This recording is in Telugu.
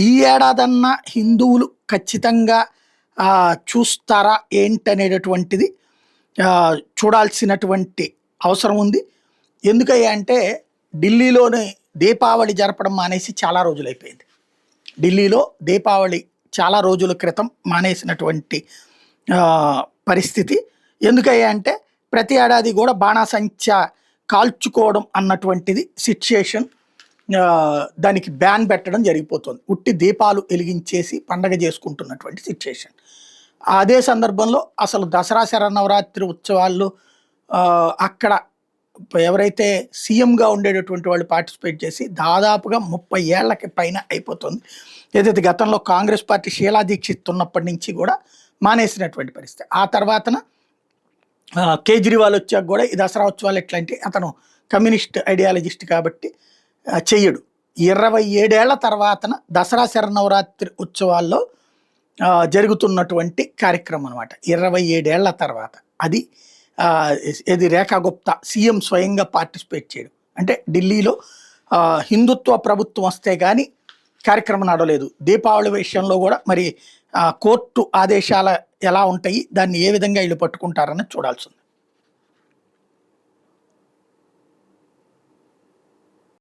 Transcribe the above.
ఈ ఏడాదన్నా హిందువులు ఖచ్చితంగా చూస్తారా ఏంటనేటటువంటిది చూడాల్సినటువంటి అవసరం ఉంది. ఎందుకయ్యా అంటే ఢిల్లీలోని దీపావళి జరపడం మానేసి చాలా రోజులైపోయింది. ఢిల్లీలో దీపావళి చాలా రోజుల క్రితం మానేసినటువంటి పరిస్థితి. ఎందుకయ్యా అంటే ప్రతి ఏడాది కూడా బాణాసంచా కాల్చుకోవడం అన్నటువంటిది సిచ్యుయేషన్, దానికి బ్యాన్ పెట్టడం జరిగిపోతుంది. ఉట్టి దీపాలు వెలిగించేసి పండగ చేసుకుంటున్నటువంటి సిచ్యుయేషన్. అదే సందర్భంలో అసలు దసరా శరన్నవరాత్రి ఉత్సవాల్లో అక్కడ ఎవరైతే సీఎంగా ఉండేటటువంటి వాళ్ళు పార్టిసిపేట్ చేసి దాదాపుగా 30 ఏళ్లకి పైన అయిపోతుంది. ఏదైతే గతంలో కాంగ్రెస్ పార్టీ షీలా దీక్షిత్ ఉన్నప్పటి నుంచి కూడా మానేసినటువంటి పరిస్థితి. ఆ తర్వాతన కేజ్రీవాల్ వచ్చాక కూడా ఈ దసరా ఉత్సవాలు ఎట్లాంటి అతను కమ్యూనిస్ట్ ఐడియాలజిస్ట్ కాబట్టి చెయ్యడు. 27 ఏళ్ల తర్వాతన దసరా శరన్నవరాత్రి ఉత్సవాల్లో జరుగుతున్నటువంటి కార్యక్రమం అనమాట. 27 ఏళ్ల తర్వాత అది ఇది రేఖా గుప్తా సీఎం స్వయంగా పార్టిసిపేట్ చేయడం అంటే ఢిల్లీలో హిందుత్వ ప్రభుత్వం వస్తే కానీ కార్యక్రమం నడవలేదు. దీపావళి విషయంలో కూడా మరి కోర్టు ఆదేశాల ఎలా ఉంటాయి, దాన్ని ఏ విధంగా వీళ్ళు పట్టుకుంటారని చూడాల్సి ఉంది.